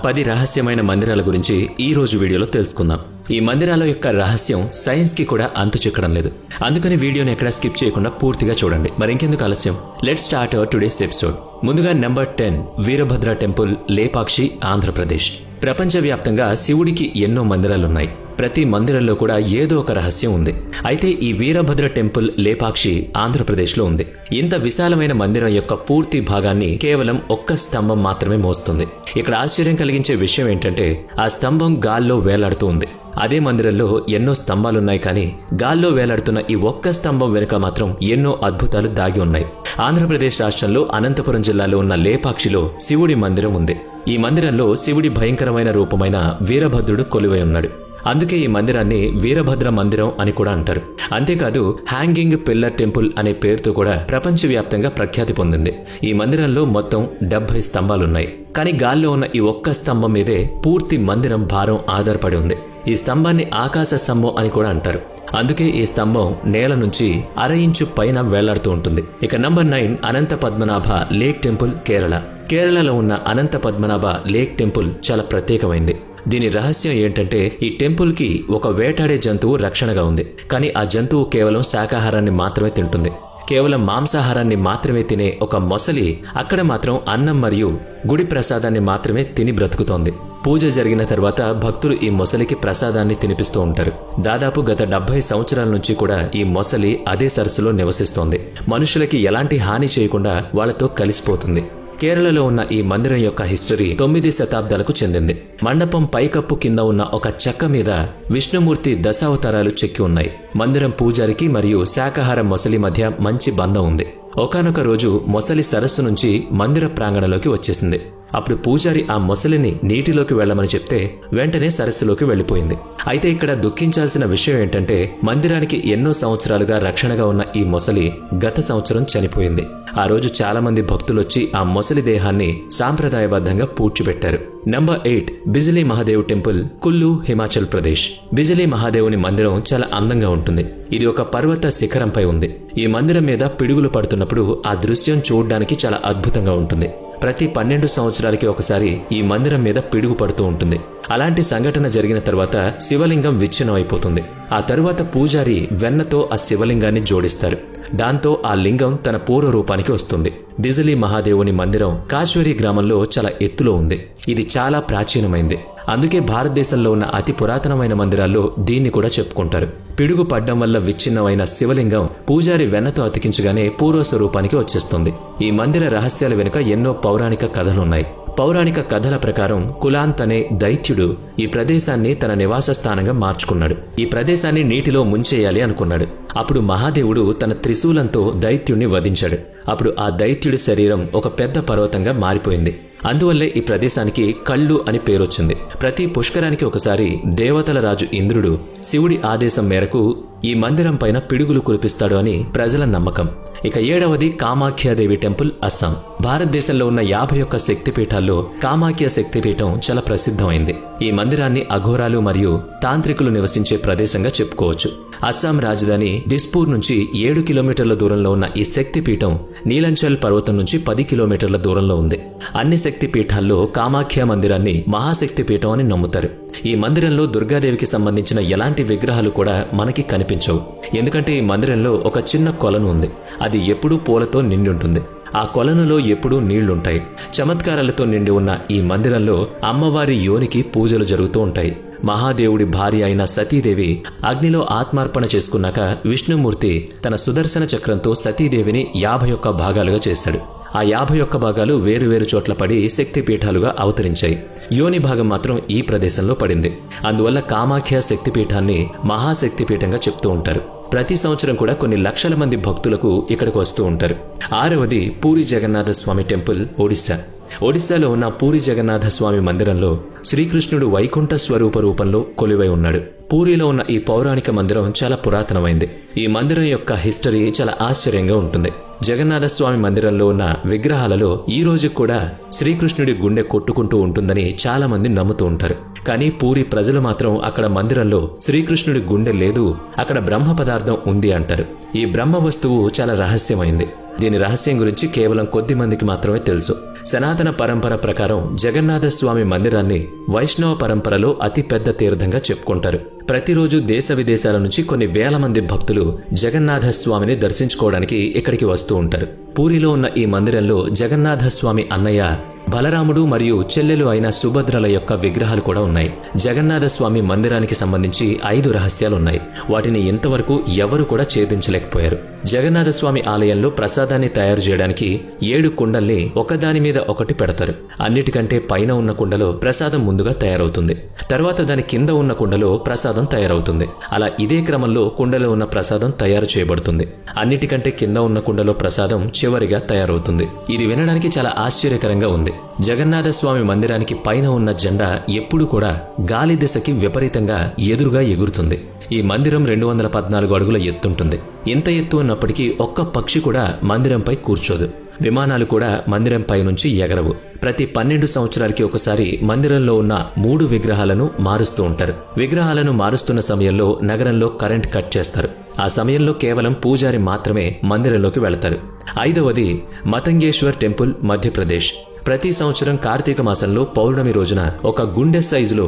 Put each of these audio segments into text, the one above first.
10 రహస్యమైన మందిరాల గురించి ఈ రోజు వీడియోలో తెలుసుకుందాం. ఈ మందిరాల యొక్క రహస్యం సైన్స్ కి కూడా అంతు చిక్కడం లేదు. అందుకని వీడియోని ఎక్కడ స్కిప్ చేయకుండా పూర్తిగా చూడండి. మరి ఇంకెందుకు ఆలస్యం, let's start our today's episode. ముందుగా నెంబర్ 10 వీరభద్ర టెంపుల్, లేపాక్షి, ఆంధ్రప్రదేశ్. ప్రపంచవ్యాప్తంగా శివుడికి ఎన్నో మందిరాలున్నాయి. ప్రతి మందిరంలో కూడా ఏదో ఒక రహస్యం ఉంది. అయితే ఈ వీరభద్ర టెంపుల్ లేపాక్షి ఆంధ్రప్రదేశ్లో ఉంది. ఇంత విశాలమైన మందిరం యొక్క పూర్తి భాగాన్ని కేవలం ఒక్క స్తంభం మాత్రమే మోస్తుంది. ఇక్కడ ఆశ్చర్యం కలిగించే విషయం ఏంటంటే ఆ స్తంభం గాల్లో వేలాడుతూ ఉంది. అదే మందిరంలో ఎన్నో స్తంభాలున్నాయి, కానీ గాల్లో వేలాడుతున్న ఈ ఒక్క స్తంభం వెనుక మాత్రం ఎన్నో అద్భుతాలు దాగి ఉన్నాయి. ఆంధ్రప్రదేశ్ రాష్ట్రంలో అనంతపురం జిల్లాలో ఉన్న లేపాక్షిలో శివుడి మందిరం ఉంది. ఈ మందిరంలో శివుడి భయంకరమైన రూపమైన వీరభద్రుడు కొలువై ఉన్నాడు. అందుకే ఈ మందిరాన్ని వీరభద్ర మందిరం అని కూడా అంటారు. అంతేకాదు హ్యాంగింగ్ పిల్లర్ టెంపుల్ అనే పేరుతో కూడా ప్రపంచవ్యాప్తంగా ప్రఖ్యాతి పొందింది. ఈ మందిరంలో మొత్తం 70 స్తంభాలున్నాయి, కానీ గాల్లో ఉన్న ఈ ఒక్క స్తంభం మీదే పూర్తి మందిరం భారం ఆధారపడి ఉంది. ఈ స్తంభాన్ని ఆకాశ స్తంభం అని కూడా అంటారు. అందుకే ఈ స్తంభం నేల నుంచి 1/2 ఇంచు పైన వేలాడుతూ ఉంటుంది. ఇక number 9 Anantha Padmanabha lake temple, Kerala. కేరళలో ఉన్న అనంత పద్మనాభ లేక్ టెంపుల్ చాలా ప్రత్యేకమైంది. దీని రహస్యం ఏంటంటే ఈ టెంపుల్ కి ఒక వేటాడే జంతువు రక్షణగా ఉంది. కానీ ఆ జంతువు కేవలం శాకాహారాన్ని మాత్రమే తింటుంది. కేవలం మాంసాహారాన్ని మాత్రమే తినే ఒక మొసలి అక్కడ మాత్రం అన్నం మరియు గుడి ప్రసాదాన్ని మాత్రమే తిని బ్రతుకుతోంది. పూజ జరిగిన తర్వాత భక్తులు ఈ మొసలికి ప్రసాదాన్ని తినిపిస్తూ ఉంటారు. దాదాపు గత 70 సంవత్సరాల నుంచి కూడా ఈ మొసలి అదే సరస్సులో నివసిస్తోంది. మనుషులకి ఎలాంటి హాని చేయకుండా వాళ్లతో కలిసిపోతుంది. కేరళలో ఉన్న ఈ మందిరం యొక్క హిస్టరీ 9 శతాబ్దాలకు చెందింది. మండపం పైకప్పు కింద ఉన్న ఒక చెక్క మీద విష్ణుమూర్తి దశావతారాలు చెక్కి ఉన్నాయి. మందిరం పూజారికి మరియు శాకాహార మొసలి మధ్య మంచి బంధం ఉంది. ఒకానొక రోజు మొసలి సరస్సు నుంచి మందిర ప్రాంగణంలోకి వచ్చేసింది. అప్పుడు పూజారి ఆ మొసలిని నీటిలోకి వెళ్లమని చెప్తే వెంటనే సరస్సులోకి వెళ్లిపోయింది. అయితే ఇక్కడ దుఃఖించాల్సిన విషయం ఏంటంటే మందిరానికి ఎన్నో సంవత్సరాలుగా రక్షణగా ఉన్న ఈ మొసలి గత సంవత్సరం చనిపోయింది. ఆ రోజు చాలా మంది భక్తులొచ్చి ఆ మొసలి దేహాన్ని సాంప్రదాయబద్ధంగా పూడ్చిపెట్టారు. నంబర్ 8 బిజిలీ మహాదేవ్ టెంపుల్, కుల్లు, హిమాచల్ ప్రదేశ్. బిజిలీ మహాదేవుని మందిరం చాలా అందంగా ఉంటుంది. ఇది ఒక పర్వత శిఖరంపై ఉంది. ఈ మందిరం మీద పిడుగులు పడుతున్నప్పుడు ఆ దృశ్యం చూడడానికి చాలా అద్భుతంగా ఉంటుంది. ప్రతి 12 సంవత్సరాలకి ఒకసారి ఈ మందిరం మీద పిడుగు పడుతూ ఉంటుంది. అలాంటి సంఘటన జరిగిన తర్వాత శివలింగం విచ్ఛిన్నం అయిపోతుంది. ఆ తరువాత పూజారి వెన్నతో ఆ శివలింగాన్ని జోడిస్తారు. దాంతో ఆ లింగం తన పూర్వ రూపానికి వస్తుంది. బిజిలీ మహాదేవుని మందిరం కాశ్వరి గ్రామంలో చాలా ఎత్తులో ఉంది. ఇది చాలా ప్రాచీనమైంది. అందుకే భారతదేశంలో ఉన్న అతి పురాతనమైన మందిరాల్లో దీన్ని కూడా చెప్పుకుంటారు. పిడుగు పడ్డం వల్ల విచ్ఛిన్నమైన శివలింగం పూజారి వెన్నతో అతికించగానే పూర్వ స్వరూపానికి వచ్చేస్తుంది. ఈ మందిర రహస్యాల వెనుక ఎన్నో పౌరాణిక కథలున్నాయి. పౌరాణిక కథల ప్రకారం కులాంత్ అనే దైత్యుడు ఈ ప్రదేశాన్ని తన నివాస స్థానంగా మార్చుకున్నాడు. ఈ ప్రదేశాన్ని నీటిలో ముంచేయాలి అనుకున్నాడు. అప్పుడు మహాదేవుడు తన త్రిశూలంతో దైత్యుడిని వధించాడు. అప్పుడు ఆ దైత్యుడి శరీరం ఒక పెద్ద పర్వతంగా మారిపోయింది. అందువల్లే ఈ ప్రదేశానికి కళ్ళు అని పేరొచ్చింది. ప్రతి పుష్కరానికి ఒకసారి దేవతల రాజు ఇంద్రుడు శివుడి ఆదేశం మేరకు ఈ మందిరం పైన పిడుగులు కురిపిస్తాడు అని ప్రజల నమ్మకం. ఇక 7వది కామాఖ్యాదేవి టెంపుల్, అస్సాం. భారతదేశంలో ఉన్న 51 శక్తిపీఠాల్లో కామాఖ్య శక్తిపీఠం చాలా ప్రసిద్ధమైంది. ఈ మందిరాన్ని అఘోరాలు మరియు తాంత్రికులు నివసించే ప్రదేశంగా చెప్పుకోవచ్చు. అస్సాం రాజధాని డిస్పూర్ నుంచి 7 కిలోమీటర్ల దూరంలో ఉన్న ఈ శక్తిపీఠం నీలంచల్ పర్వతం నుంచి 10 కిలోమీటర్ల దూరంలో ఉంది. అన్ని శక్తిపీఠాల్లో కామాఖ్య మందిరాన్ని మహాశక్తిపీఠం అని నమ్ముతారు. ఈ మందిరంలో దుర్గాదేవికి సంబంధించిన ఎలాంటి విగ్రహాలు కూడా మనకి కనిపించవు. ఎందుకంటే ఈ మందిరంలో ఒక చిన్న కొలను ఉంది. అది ఎప్పుడూ పూలతో నిండి ఉంటుంది. ఆ కొలనులో ఎప్పుడూ నీళ్లుంటాయి. చమత్కారాలతో నిండి ఉన్న ఈ మందిరంలో అమ్మవారి యోనికి పూజలు జరుగుతూ ఉంటాయి. మహాదేవుడి భార్య అయిన సతీదేవి అగ్నిలో ఆత్మార్పణ చేసుకున్నాక విష్ణుమూర్తి తన సుదర్శన చక్రంతో సతీదేవిని 51 భాగాలుగా చేశాడు. ఆ 51 భాగాలు వేరువేరు చోట్ల పడి శక్తిపీఠాలుగా అవతరించాయి. యోని భాగం మాత్రం ఈ ప్రదేశంలో పడింది. అందువల్ల కామాఖ్య శక్తిపీఠాన్ని మహాశక్తిపీఠంగా చెప్తూ ఉంటారు. ప్రతి సంవత్సరం కూడా కొన్ని లక్షల మంది భక్తులకు ఇక్కడికి వస్తూ ఉంటారు. 6వది పూరి జగన్నాథ స్వామి టెంపుల్, ఒడిశా. ఒడిశాలో ఉన్న పూరి జగన్నాథ స్వామి మందిరంలో శ్రీకృష్ణుడు వైకుంఠ స్వరూప రూపంలో కొలువై ఉన్నాడు. పూరిలో ఉన్న ఈ పౌరాణిక మందిరం చాలా పురాతనమైంది. ఈ మందిరం యొక్క హిస్టరీ చాలా ఆశ్చర్యంగా ఉంటుంది. జగన్నాథ స్వామి మందిరంలో ఉన్న విగ్రహాలలో ఈ రోజు కూడా శ్రీకృష్ణుడి గుండె కొట్టుకుంటూ ఉంటుందని చాలా మంది నమ్ముతూ ఉంటారు. కానీ పూరి ప్రజలు మాత్రం అక్కడ మందిరంలో శ్రీకృష్ణుడి గుండె లేదు, అక్కడ బ్రహ్మ పదార్థం ఉంది అంటారు. ఈ బ్రహ్మ వస్తువు చాలా రహస్యమైంది. దీని రహస్యం గురించి కేవలం కొద్ది మందికి మాత్రమే తెలుసు. సనాతన పరంపర ప్రకారం జగన్నాథ స్వామి మందిరాన్ని వైష్ణవ పరంపరలో అతి పెద్ద తీర్థంగా చెప్పుకుంటారు. ప్రతిరోజు దేశ విదేశాల నుంచి కొన్ని వేల మంది భక్తులు జగన్నాథ స్వామిని దర్శించుకోవడానికి ఇక్కడికి వస్తూ ఉంటారు. పూరిలో ఉన్న ఈ మందిరంలో జగన్నాథ స్వామి అన్నయ్య బలరాముడు మరియు చెల్లెలు అయిన సుభద్రల యొక్క విగ్రహాలు కూడా ఉన్నాయి. జగన్నాథ స్వామి మందిరానికి సంబంధించి 5 రహస్యాలున్నాయి. వాటిని ఇంతవరకు ఎవరు కూడా ఛేదించలేకపోయారు. జగన్నాథ స్వామి ఆలయంలో ప్రసాదాన్ని తయారు చేయడానికి 7 కుండల్ని ఒకదాని మీద ఒకటి పెడతారు. అన్నిటికంటే పైన ఉన్న కుండలో ప్రసాదం ముందుగా తయారవుతుంది. తర్వాత దాని కింద ఉన్న కుండలో ప్రసాదం తయారవుతుంది. అలా ఇదే క్రమంలో కుండలో ఉన్న ప్రసాదం తయారు చేయబడుతుంది. అన్నిటికంటే కింద ఉన్న కుండలో ప్రసాదం చివరిగా తయారవుతుంది. ఇది వినడానికి చాలా ఆశ్చర్యకరంగా ఉంది. జగన్నాథ స్వామి మందిరానికి పైన ఉన్న జెండా ఎప్పుడూ కూడా గాలి దిశకి విపరీతంగా ఎదురుగా ఎగురుతుంది. ఈ మందిరం 214 అడుగుల ఎత్తుంటుంది. ఇంత ఎత్తు ఉన్నప్పటికీ ఒక్క పక్షి కూడా మందిరంపై కూర్చోదు. విమానాలు కూడా మందిరంపై నుంచి ఎగరవు. ప్రతి 12 సంవత్సరాలకి ఒకసారి మందిరంలో ఉన్న 3 విగ్రహాలను మారుస్తూ ఉంటారు. విగ్రహాలను మారుస్తున్న సమయంలో నగరంలో కరెంట్ కట్ చేస్తారు. ఆ సమయంలో కేవలం పూజారి మాత్రమే మందిరంలోకి వెళతారు. 5వది మతంగేశ్వర్ టెంపుల్, మధ్యప్రదేశ్. ప్రతి సంవత్సరం కార్తీక మాసంలో పౌర్ణమి రోజున ఒక గుండె సైజులో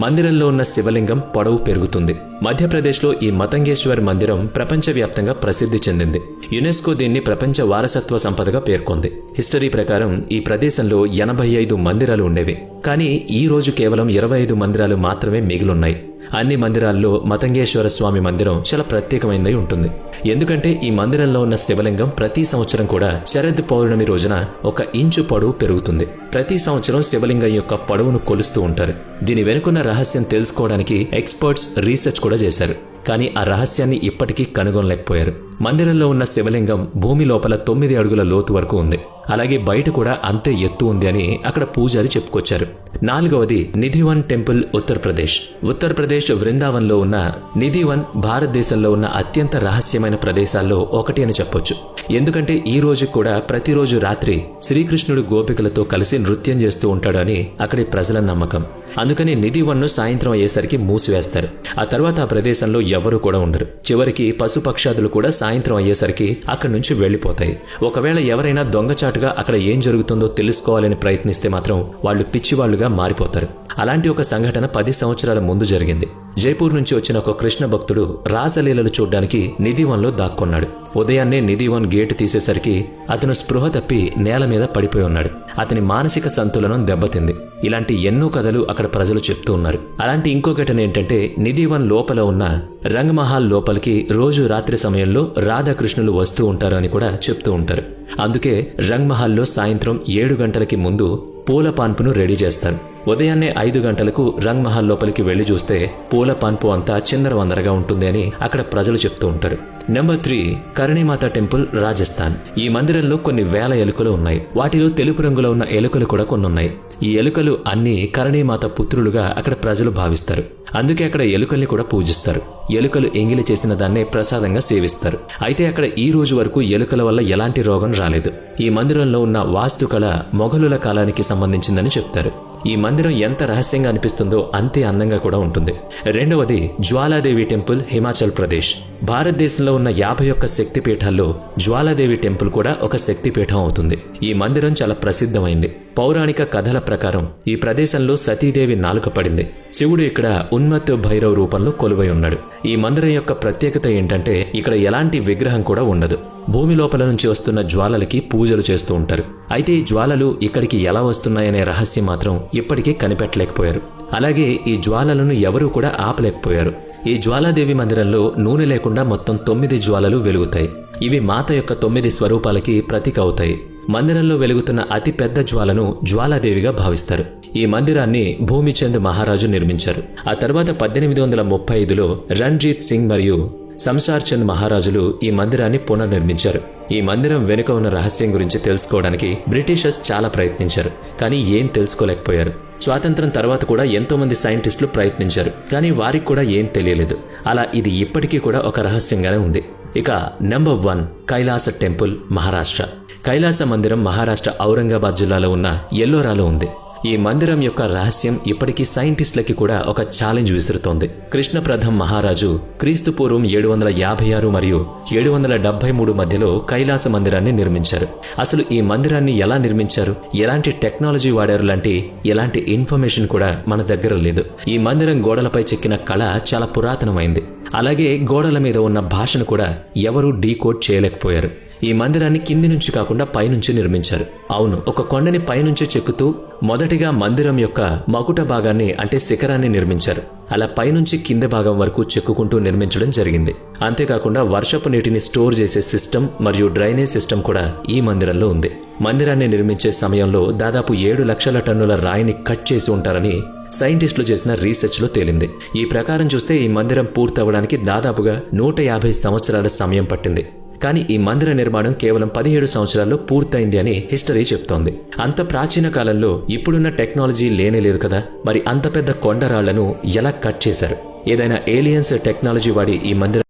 మందిరంలో ఉన్న శివలింగం పొడవు పెరుగుతుంది. మధ్యప్రదేశ్లో ఈ మతంగేశ్వర్ మందిరం ప్రపంచవ్యాప్తంగా ప్రసిద్ధి చెందింది. యునెస్కో దీన్ని ప్రపంచ వారసత్వ సంపదగా పేర్కొంది. హిస్టరీ ప్రకారం ఈ ప్రదేశంలో 85 మందిరాలు ఉండేవి. కానీ ఈ రోజు కేవలం 25 మందిరాలు మాత్రమే మిగిలున్నాయి. అన్ని మందిరాల్లో మతంగేశ్వర స్వామి మందిరం చాలా ప్రత్యేకమైనది ఉంటుంది. ఎందుకంటే ఈ మందిరంలో ఉన్న శివలింగం ప్రతి సంవత్సరం కూడా శరద్ పౌర్ణమి రోజున 1 ఇంచు పొడవు పెరుగుతుంది. ప్రతి సంవత్సరం శివలింగం యొక్క పొడవును కొలుస్తూ ఉంటారు. దీని వెనుకున్న రహస్యం తెలుసుకోవడానికి ఎక్స్పర్ట్స్ రీసెర్చ్ కూడా చేశారు. కానీ ఆ రహస్యాన్ని ఇప్పటికీ కనుగొనలేకపోయారు. మందిరంలో ఉన్న శివలింగం భూమి లోపల 9 అడుగుల లోతు వరకు ఉంది. అలాగే బయట కూడా అంతే ఎత్తు ఉంది అని అక్కడ పూజారి చెప్పుకొచ్చారు. 4వది నిధివన్ టెంపుల్, ఉత్తరప్రదేశ్. ఉత్తరప్రదేశ్ వృందావన్లో ఉన్న నిధివన్ భారతదేశంలో ఉన్న అత్యంత రహస్యమైన ప్రదేశాల్లో ఒకటి అని చెప్పొచ్చు. ఎందుకంటే ఈ రోజు కూడా ప్రతిరోజు రాత్రి శ్రీకృష్ణుడు గోపికలతో కలిసి నృత్యం చేస్తూ ఉంటాడు అని అక్కడి ప్రజల నమ్మకం. అందుకని నిధివన్ను సాయంత్రం అయ్యేసరికి మూసివేస్తారు. ఆ తర్వాత ఆ ప్రదేశంలో ఎవరు కూడా ఉండరు. చివరికి పశుపక్షాదులు కూడా సాయంత్రం అయ్యేసరికి అక్కడి నుంచి వెళ్లిపోతాయి. ఒకవేళ ఎవరైనా దొంగచాటుగా అక్కడ ఏం జరుగుతుందో తెలుసుకోవాలని ప్రయత్నిస్తే మాత్రం వాళ్ళు పిచ్చివాళ్లుగా మారిపోతారు. అలాంటి ఒక సంఘటన 10 సంవత్సరాల ముందు జరిగింది. జైపూర్ నుంచి వచ్చిన ఒక కృష్ణ భక్తుడు రాసలీలలు చూడ్డానికి నిధివన్లో దాక్కున్నాడు. ఉదయాన్నే నిధివన్ గేటు తీసేసరికి అతను స్పృహ తప్పి నేల మీద పడిపోయి ఉన్నాడు. అతని మానసిక సంతులనం దెబ్బతింది. ఇలాంటి ఎన్నో కథలు అక్కడ ప్రజలు చెప్తూ ఉన్నారు. అలాంటి ఇంకో ఘటన ఏంటంటే నిధివన్ లోపల ఉన్న రంగ్ మహల్ లోపలికి రోజు రాత్రి సమయంలో రాధాకృష్ణులు వస్తూ ఉంటారు అని కూడా చెప్తూ ఉంటారు. అందుకే రంగ్ మహల్లో సాయంత్రం 7 గంటలకి ముందు పూల పాన్పును రెడీ చేస్తారు. ఉదయాన్నే 5 గంటలకు రంగ్ మహల్ లోపలికి వెళ్లి చూస్తే పూల పాన్పు అంతా చిందరవందరగా ఉంటుంది అని అక్కడ ప్రజలు చెప్తూ ఉంటారు. Number 3 Karni Mata temple, Rajasthan. ఈ మందిరంలో కొన్ని వేల ఎలుకలు ఉన్నాయి. వాటిలో తెలుపు రంగులో ఉన్న ఎలుకలు కూడా కొన్ని ఉన్నాయి. ఈ ఎలుకలు అన్ని కరణీమాత పుత్రులుగా అక్కడ ప్రజలు భావిస్తారు. అందుకే అక్కడ ఎలుకల్ని కూడా పూజిస్తారు. ఎలుకలు ఎంగిలి చేసిన దాన్నే ప్రసాదంగా సేవిస్తారు. అయితే అక్కడ ఈ రోజు వరకు ఎలుకల వల్ల ఎలాంటి రోగం రాలేదు. ఈ మందిరంలో ఉన్న వాస్తుకళ మొఘలుల కాలానికి సంబంధించిందని చెప్తారు. ఈ మందిరం ఎంత రహస్యంగా అనిపిస్తుందో అంతే అందంగా కూడా ఉంటుంది. 2వది జ్వాలాదేవి టెంపుల్, హిమాచల్ ప్రదేశ్. భారతదేశంలో ఉన్న 51 శక్తిపీఠాల్లో జ్వాలాదేవి టెంపుల్ కూడా ఒక శక్తిపీఠం అవుతుంది. ఈ మందిరం చాలా ప్రసిద్ధమైంది. పౌరాణిక కథల ప్రకారం ఈ ప్రదేశంలో సతీదేవి నాలుక పడింది. శివుడు ఇక్కడ ఉన్మత్ భైరవ్ రూపంలో కొలువై ఉన్నాడు. ఈ మందిరం యొక్క ప్రత్యేకత ఏంటంటే ఇక్కడ ఎలాంటి విగ్రహం కూడా ఉండదు. భూమి లోపల నుంచి వస్తున్న జ్వాలలకి పూజలు చేస్తూ ఉంటారు. అయితే ఈ జ్వాలలు ఇక్కడికి ఎలా వస్తున్నాయనే రహస్యం మాత్రం ఇప్పటికీ కనిపెట్టలేకపోయారు. అలాగే ఈ జ్వాలలను ఎవరూ కూడా ఆపలేకపోయారు. ఈ జ్వాలాదేవి మందిరంలో నూనె లేకుండా మొత్తం 9 జ్వాలలు వెలుగుతాయి. ఇవి మాత యొక్క 9 స్వరూపాలకి ప్రతీక అవుతాయి. మందిరంలో వెలుగుతున్న అతి పెద్ద జ్వాలను జ్వాలాదేవిగా భావిస్తారు. ఈ మందిరాన్ని భూమిచంద్ మహారాజు నిర్మించారు. ఆ తర్వాత 1835లో రణ్జీత్ సింగ్ మరియు సంసార్ చంద్ మహారాజులు ఈ మందిరాన్ని పునర్నిర్మించారు. ఈ మందిరం వెనుక ఉన్న రహస్యం గురించి తెలుసుకోవడానికి బ్రిటిషర్స్ చాలా ప్రయత్నించారు, కానీ ఏం తెలుసుకోలేకపోయారు. స్వాతంత్రం తర్వాత కూడా ఎంతో మంది సైంటిస్టులు ప్రయత్నించారు, కానీ వారికి కూడా ఏం తెలియలేదు. అలా ఇది ఇప్పటికీ కూడా ఒక రహస్యంగానే ఉంది. ఇక నెంబర్ 1 కైలాస టెంపుల్, మహారాష్ట్ర. కైలాస మందిరం మహారాష్ట్ర ఔరంగాబాద్ జిల్లాలో ఉన్న ఎల్లోరాలో ఉంది. ఈ మందిరం యొక్క రహస్యం ఇప్పటికీ సైంటిస్టులకి కూడా ఒక ఛాలెంజ్ విసురుతోంది. కృష్ణప్రథం మహారాజు క్రీస్తు పూర్వం 756 మరియు 773 మధ్యలో కైలాస మందిరాన్ని నిర్మించారు. అసలు ఈ మందిరాన్ని ఎలా నిర్మించారు, ఎలాంటి టెక్నాలజీ వాడారు లాంటి ఎలాంటి ఇన్ఫర్మేషన్ కూడా మన దగ్గర లేదు. ఈ మందిరం గోడలపై చెక్కిన కళ చాలా పురాతనమైంది. అలాగే గోడల మీద ఉన్న భాషను కూడా ఎవరూ డీకోడ్ చేయలేకపోయారు. ఈ మందిరాన్ని కింది నుంచి కాకుండా పైనుంచి నిర్మించారు. అవును, ఒక కొండని పైనుంచి చెక్కుతూ మొదటిగా మందిరం యొక్క మకుట భాగాన్ని అంటే శిఖరాన్ని నిర్మించారు. అలా పైనుంచి కింద భాగం వరకు చెక్కుకుంటూ నిర్మించడం జరిగింది. అంతేకాకుండా వర్షపు నీటిని స్టోర్ చేసే సిస్టమ్ మరియు డ్రైనేజ్ సిస్టమ్ కూడా ఈ మందిరంలో ఉంది. మందిరాన్ని నిర్మించే సమయంలో దాదాపు 7 లక్షల టన్నుల రాయిని కట్ చేసి ఉంటారని సైంటిస్టులు చేసిన రీసెర్చ్లో తేలింది. ఈ ప్రకారం చూస్తే ఈ మందిరం పూర్తవడానికి దాదాపుగా 150 సంవత్సరాల సమయం పట్టింది. కానీ ఈ మందిర నిర్మాణం కేవలం 17 సంవత్సరాల్లో పూర్తయింది అని హిస్టరీ చెప్తోంది. అంత ప్రాచీన కాలంలో ఇప్పుడున్న టెక్నాలజీ లేనేలేదు కదా. మరి అంత పెద్ద కొండరాళ్లను ఎలా కట్ చేశారు? ఏదైనా ఏలియన్స్ టెక్నాలజీ వాడి ఈ మందిరం